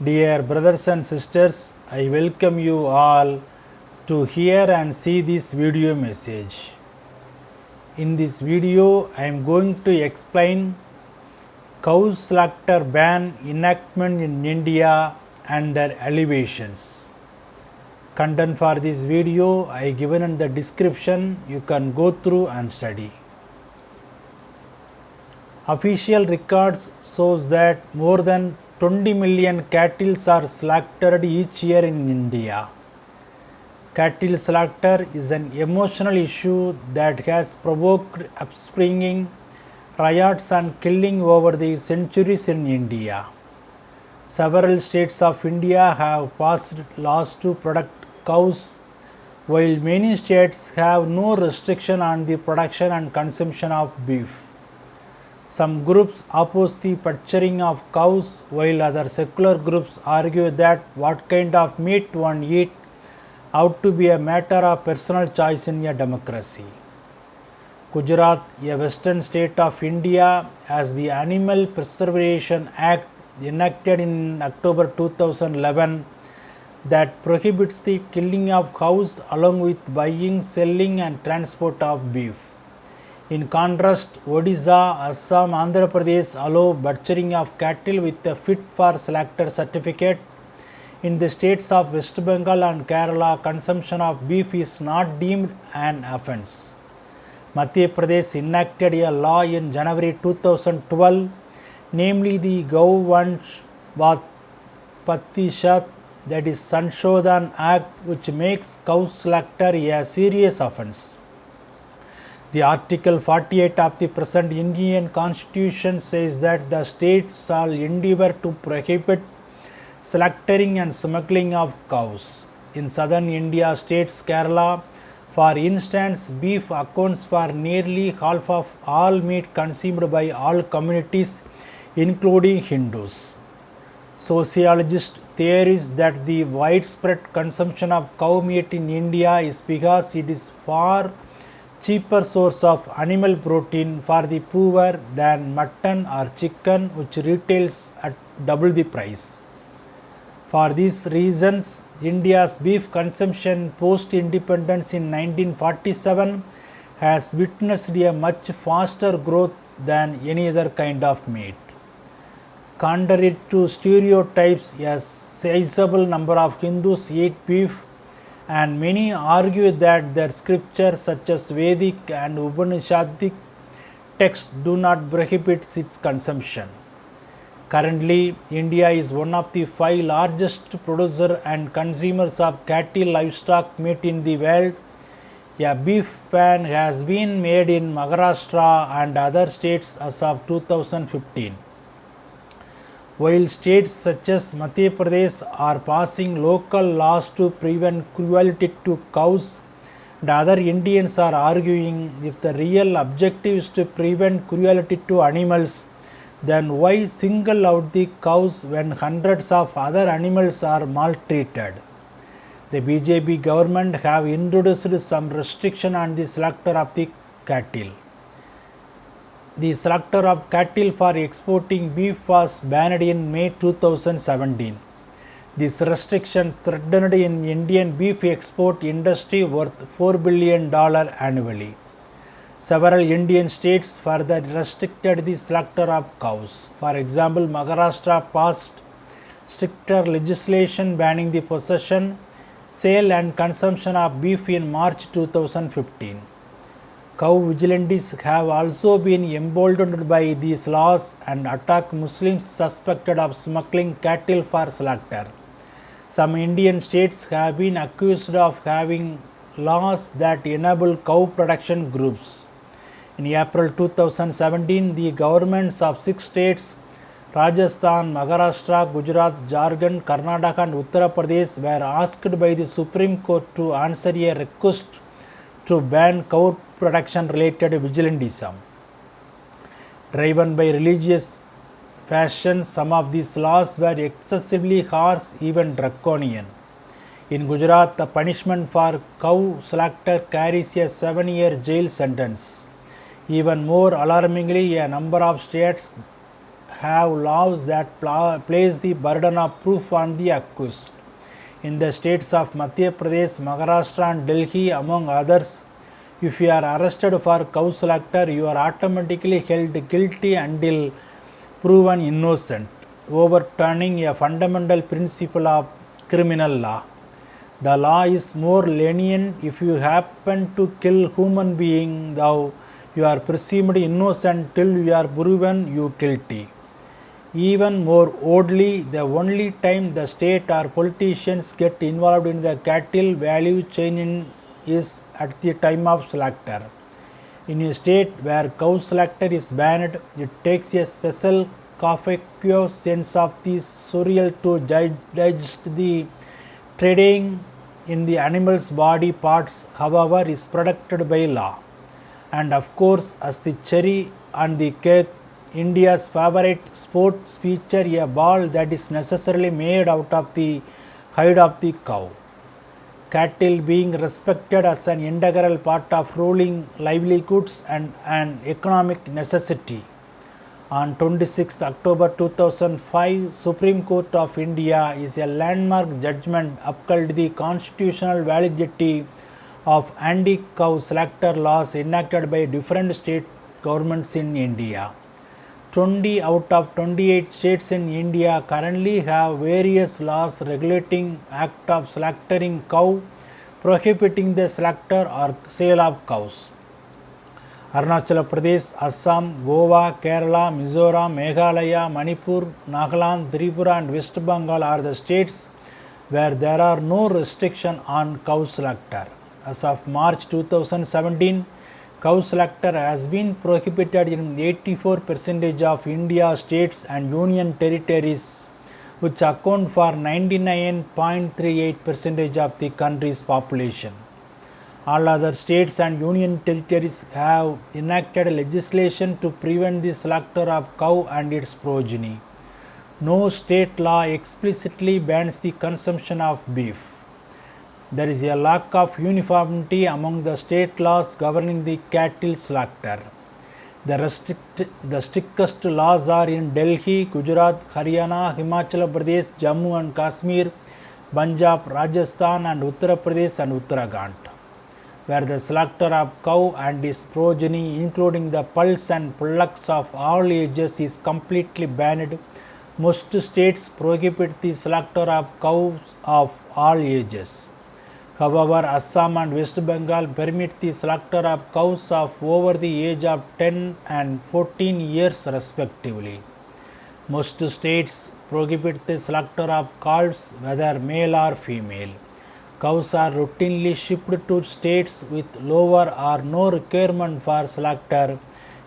Dear brothers and sisters, I welcome you all to hear and see this video message. In this video, I am going to explain cow slaughter ban enactment in India and their Allievations. Content for this video I given in the description. You can go through and study. Official records shows that more than 20 million cattle are slaughtered each year in India. Cattle slaughter is an emotional issue that has provoked upspringing, riots and killing over the centuries in India. Several states of India have passed laws to protect cows, while many states have no restriction on the production and consumption of beef. Some groups oppose the butchering of cows, while other secular groups argue that what kind of meat one eats ought to be a matter of personal choice in a democracy. Gujarat, a western state of India, has the Animal Preservation Act enacted in October 2011 that prohibits the killing of cows along with buying, selling and transport of beef. In contrast, Odisha, Assam and Andhra Pradesh allow butchering of cattle with a fit for slaughter certificate. In the states of West Bengal and Kerala, consumption of beef is not deemed an offence. Madhya Pradesh enacted a law in January 2012, namely the Gau-Vansh Vadh Pratishedh, that is Sanshodhan Act, which makes cow slaughter a serious offence. The Article 48 of the present Indian Constitution says that the states shall endeavour to prohibit slaughtering and smuggling of cows. In southern India states Kerala, for instance, beef accounts for nearly half of all meat consumed by all communities, including Hindus. Sociologists theorise that the widespread consumption of cow meat in India is because it is far cheaper source of animal protein for the poor than mutton or chicken, which retails at double the price. For these reasons, India's beef consumption post-independence in 1947 has witnessed a much faster growth than any other kind of meat. Contrary to stereotypes, a sizable number of Hindus eat beef, and many argue that their scriptures such as Vedic and Upanishadic texts do not prohibit its consumption. Currently, India is one of the 5 largest producers and consumers of cattle livestock meat in the world. A beef ban has been made in Maharashtra and other states as of 2015. While states such as Madhya Pradesh are passing local laws to prevent cruelty to cows, and other Indians are arguing if the real objective is to prevent cruelty to animals, then why single out the cows when hundreds of other animals are maltreated? The BJP government have introduced some restriction on the slaughter of the cattle. The slaughter of cattle for exporting beef was banned in May 2017. This restriction threatened in Indian beef export industry worth $4 billion annually. Several Indian states further restricted the slaughter of cows. For example, Maharashtra passed stricter legislation banning the possession, sale and consumption of beef in March 2015. Cow vigilantes have also been emboldened by these laws and attack Muslims suspected of smuggling cattle for slaughter. Some Indian states have been accused of having laws that enable cow production groups. In April 2017, the governments of 6 states, Rajasthan, Maharashtra, Gujarat, Jharkhand, Karnataka and Uttar Pradesh, were asked by the Supreme Court to answer a request to ban cow production related vigilantism. Driven by religious passion, some of these laws were excessively harsh, even draconian. In Gujarat, the punishment for cow slaughter carries a 7-year jail sentence. Even more alarmingly, a number of states have laws that place the burden of proof on the accused. In the states of Madhya Pradesh, Maharashtra and Delhi among others, if you are arrested for cow slaughter, you are automatically held guilty until proven innocent, overturning a fundamental principle of criminal law. The law is more lenient if you happen to kill human being, though you are presumed innocent till you are proven you guilty. Even more oddly, the only time the state or politicians get involved in the cattle value chain is at the time of slaughter. In a state where cow slaughter is banned, it takes a special Kafkaesque sense of the surreal to digest the trading in the animal's body parts, however, is protected by law. And of course, as the cherry on the cake, India's favorite sports feature a ball that is necessarily made out of the hide of the cow. Cattle being respected as an integral part of ruling livelihoods and an economic necessity. On 26 October 2005, Supreme Court of India is a landmark judgment upheld the constitutional validity of anti-cow slaughter laws enacted by different state governments in India. 20 out of 28 states in India currently have various laws regulating act of slaughtering cow, prohibiting the slaughter or sale of cows. Arunachal Pradesh, Assam, Goa, Kerala, Mizoram, Meghalaya, Manipur, Nagaland, Tripura and West Bengal are the states where there are no restriction on cow slaughter. As of March 2017, cow slaughter has been prohibited in 84% of India's states and union territories, which account for 99.38% of the country's population. All other states and union territories have enacted legislation to prevent the slaughter of cow and its progeny. No state law explicitly bans the consumption of beef. There is a lack of uniformity among the state laws governing the cattle slaughter. The strictest laws are in Delhi, Gujarat, Haryana, Himachal Pradesh, Jammu and Kashmir, Punjab, Rajasthan and Uttar Pradesh and Uttarakhand, where the slaughter of cow and its progeny, including the pulse and bullocks of all ages, is completely banned. Most states prohibit the slaughter of cows of all ages. However, Assam and West Bengal permit the slaughter of cows of over the age of 10 and 14 years respectively. Most states prohibit the slaughter of calves, whether male or female. Cows are routinely shipped to states with lower or no requirement for slaughter,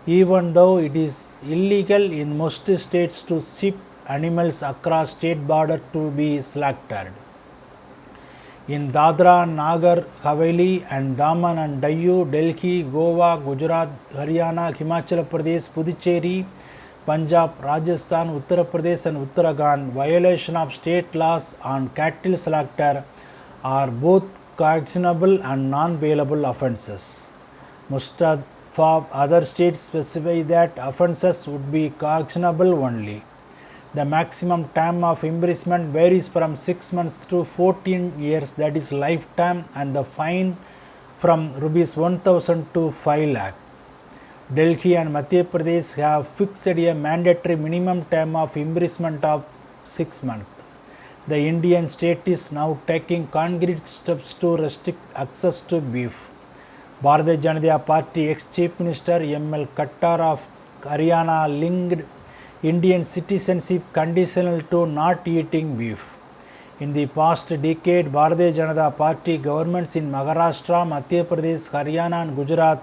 even though it is illegal in most states to ship animals across state border to be slaughtered. In Dadra and Nagar Haveli and Daman and Diu, Delhi, Goa, Gujarat, Haryana, Himachal Pradesh, Puducherry, Punjab, Rajasthan, Uttar Pradesh and Uttarakhand, violation of state laws on cattle slaughter are both actionable and non-bailable offences. Most of other states specify that offences would be actionable only. The maximum term of imprisonment varies from 6 months to 14 years, that is lifetime, and the fine from Rs 1000 to 5 lakh. Delhi and Madhya Pradesh have fixed a mandatory minimum term of imprisonment of 6 months. The Indian state is now taking concrete steps to restrict access to beef. Bharatiya Janata Party ex-Chief Minister M.L. Khattar of Haryana linked Indian citizenship conditional to not eating beef. In the past decade, Bharatiya Janata Party governments in Maharashtra, Madhya Pradesh, Haryana and Gujarat,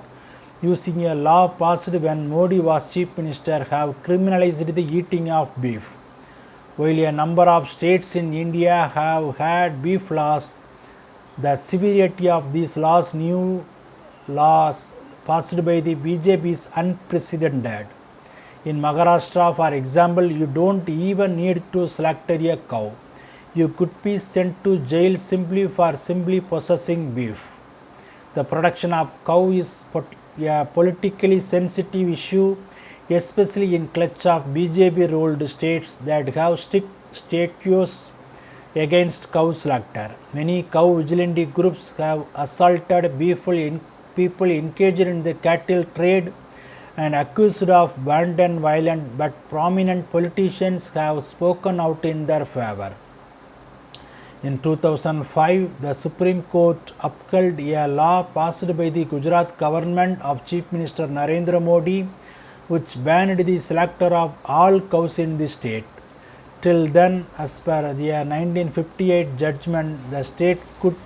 using a law passed when Modi was Chief Minister, have criminalized the eating of beef. While a number of states in India have had beef laws, the severity of these new laws passed by the BJP is unprecedented. In Maharashtra, for example, you don't even need to slaughter a cow. You could be sent to jail simply for possessing beef. The production of cow is a politically sensitive issue especially in clutch of BJP-ruled states that have strict statutes against cow slaughter. Many cow vigilante groups have assaulted people engaged in the cattle trade and accused of wanton violence, but prominent politicians have spoken out in their favor. In 2005, the Supreme Court upheld a law passed by the Gujarat government of Chief Minister Narendra Modi, which banned the slaughter of all cows in the state. Till then, as per the 1958 judgment, the state could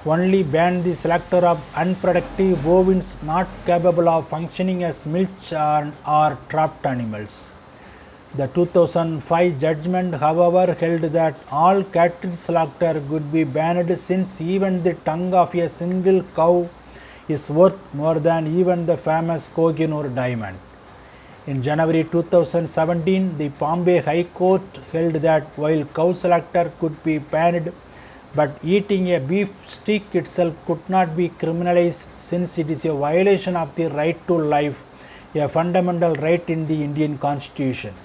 only ban the slaughter of unproductive bovines not capable of functioning as milk or trapped animals. The 2005 judgment, however, held that all cattle slaughter could be banned, since even the tongue of a single cow is worth more than even the famous Kohinoor diamond. In January 2017, the Bombay High Court held that while cow slaughter could be banned, but eating a beef steak itself could not be criminalized, since it is a violation of the right to life, a fundamental right in the Indian Constitution.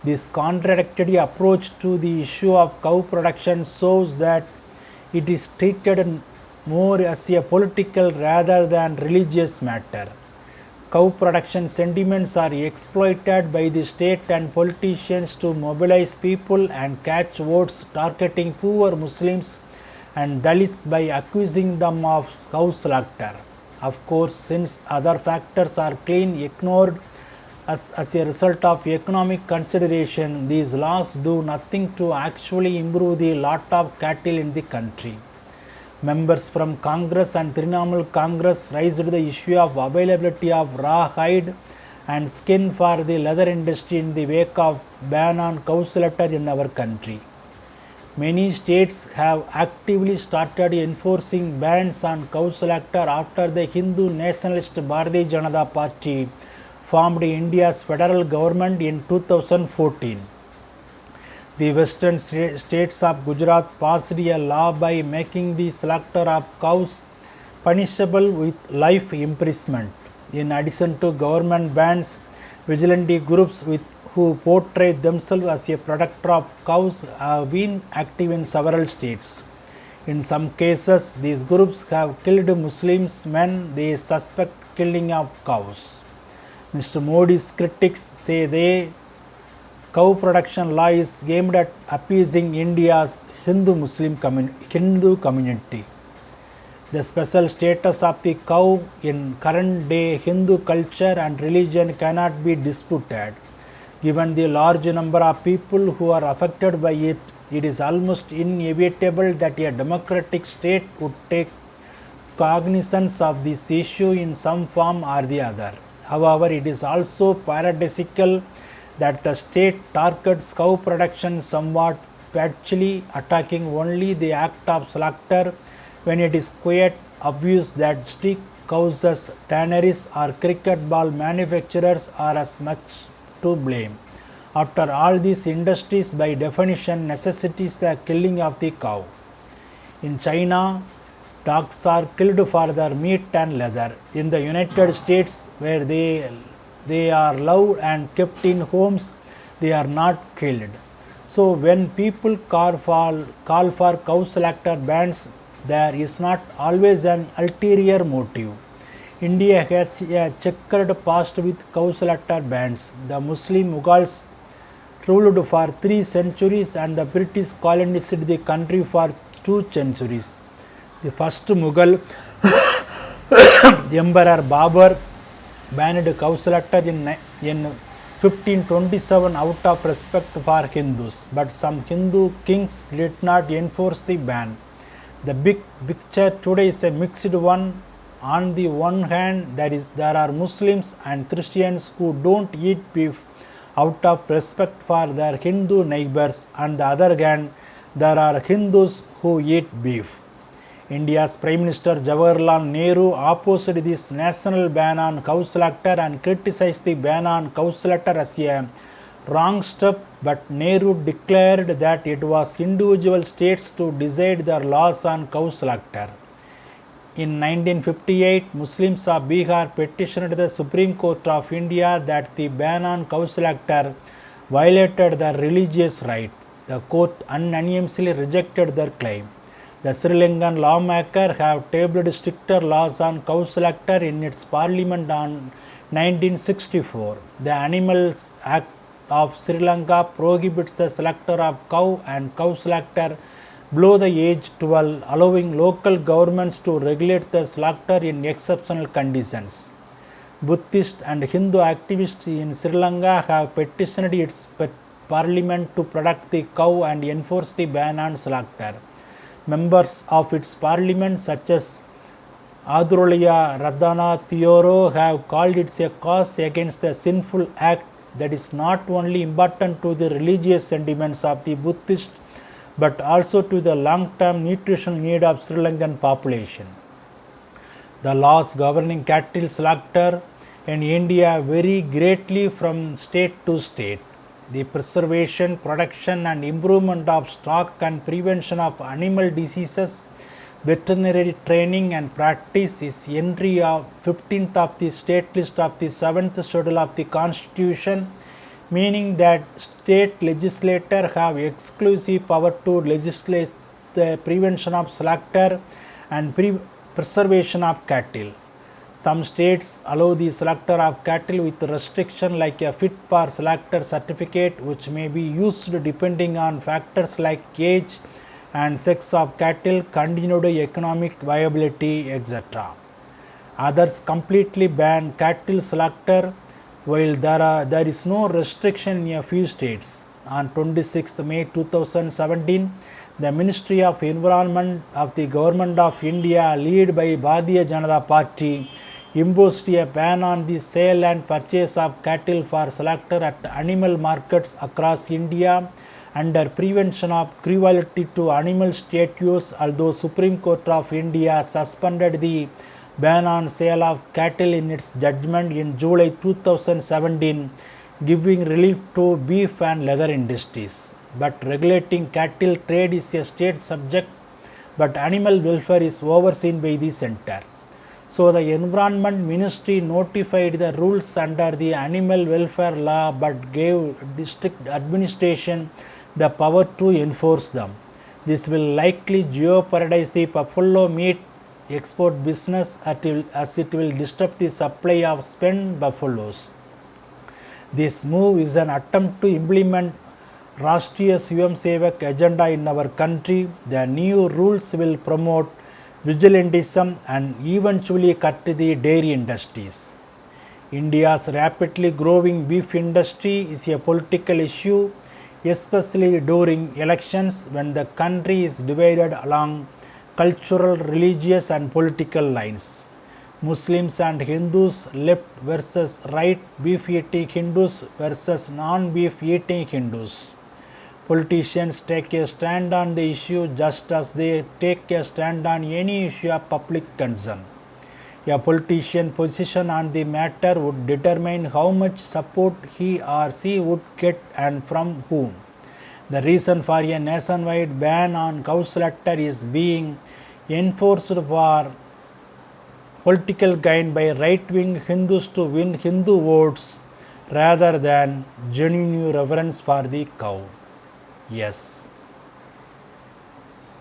This contradictory approach to the issue of cow production shows that it is treated more as a political rather than religious matter. Cow production sentiments are exploited by the state and politicians to mobilize people and catch votes, targeting poor Muslims and Dalits by accusing them of cow slaughter. Of course, since other factors are clean ignored as a result of economic consideration, these laws do nothing to actually improve the lot of cattle in the country. Members from Congress and Trinamool Congress raised the issue of availability of raw hide and skin for the leather industry in the wake of ban on cow slaughter in our country. Many states have actively started enforcing bans on cow slaughter after the Hindu nationalist Bharatiya Janata Party formed India's federal government in 2014. The western states of Gujarat passed a law by making the slaughter of cows punishable with life imprisonment. In addition to government bans, vigilante groups who portray themselves as a protector of cows have been active in several states. In some cases, these groups have killed Muslims when they suspect killing of cows. Mr. Modi's critics say the cow production law is aimed at appeasing India's Hindu community. The special status of the cow in current day Hindu culture and religion cannot be disputed. Given the large number of people who are affected by it, it is almost inevitable that a democratic state would take cognizance of this issue in some form or the other. However, it is also paradoxical that the state targets cow production somewhat patchily, attacking only the act of slaughter, when it is quite obvious that steak houses, tanneries or cricket ball manufacturers are as much to blame. After all, these industries by definition necessitates the killing of the cow. In China, dogs are killed for their meat and leather. In the United States, where they are loved and kept in homes, they are not killed. So when people call for cow slaughter bans, there is not always an ulterior motive. India has a checkered past with cow slaughter bans. The Muslim Mughals ruled for 3 centuries and the British colonized the country for 2 centuries. The first Mughal Emperor Babur banned cow slaughter in 1527 out of respect for Hindus, but some Hindu kings did not enforce the ban. The big picture today is a mixed one. On the one hand, there are Muslims and Christians who don't eat beef out of respect for their Hindu neighbors. On the other hand, there are Hindus who eat beef. India's Prime Minister Jawaharlal Nehru opposed this national ban on cow slaughter and criticized the ban on cow slaughter as a wrong step, but Nehru declared that it was individual states to decide their laws on cow slaughter. In 1958, Muslims of Bihar petitioned the Supreme Court of India that the ban on cow slaughter violated their religious right. The court unanimously rejected their claim. The Sri Lankan lawmakers have tabled stricter laws on cow slaughter in its parliament on 1964. The Animals Act of Sri Lanka prohibits the slaughter of cow and cow slaughter below the age 12, allowing local governments to regulate the slaughter in exceptional conditions. Buddhist and Hindu activists in Sri Lanka have petitioned its parliament to protect the cow and enforce the ban on slaughter. Members of its parliament such as Adroliya Radhana Theoro have called it a cause against the sinful act that is not only important to the religious sentiments of the Buddhists but also to the long-term nutritional need of Sri Lankan population. The laws governing cattle slaughter in India vary greatly from state to state. The preservation, production and improvement of stock and prevention of animal diseases, veterinary training and practice is entry of 15th of the state list of the 7th schedule of the Constitution, meaning that state legislators have exclusive power to legislate the prevention of slaughter and preservation of cattle. Some states allow the slaughter of cattle with restriction like a fit for slaughter certificate, which may be used depending on factors like age and sex of cattle, continued economic viability, etc. Others completely ban cattle slaughter, while there is no restriction in a few states. On 26 May 2017, the Ministry of Environment of the Government of India, led by Bharatiya Janata Party, imposed a ban on the sale and purchase of cattle for slaughter at animal markets across India under prevention of cruelty to animal statutes, although Supreme Court of India suspended the ban on sale of cattle in its judgment in July 2017, giving relief to beef and leather industries. But regulating cattle trade is a state subject, but animal welfare is overseen by the center. So the Environment Ministry notified the rules under the animal welfare law but gave district administration the power to enforce them. This will likely jeopardize the buffalo meat export business as it will disrupt the supply of spent buffaloes. This move is an attempt to implement Rashtriya Swayamsevak agenda in our country. The new rules will promote vigilantism and eventually cut the dairy industries. India's rapidly growing beef industry is a political issue, especially during elections when the country is divided along cultural, religious and political lines. Muslims and Hindus left versus right, beef eating Hindus versus non-beef eating Hindus. Politicians take a stand on the issue just as they take a stand on any issue of public concern. A politician's position on the matter would determine how much support he or she would get and from whom. The reason for a nationwide ban on cow slaughter is being enforced for political gain by right-wing Hindus to win Hindu votes rather than genuine reverence for the cow. Yes.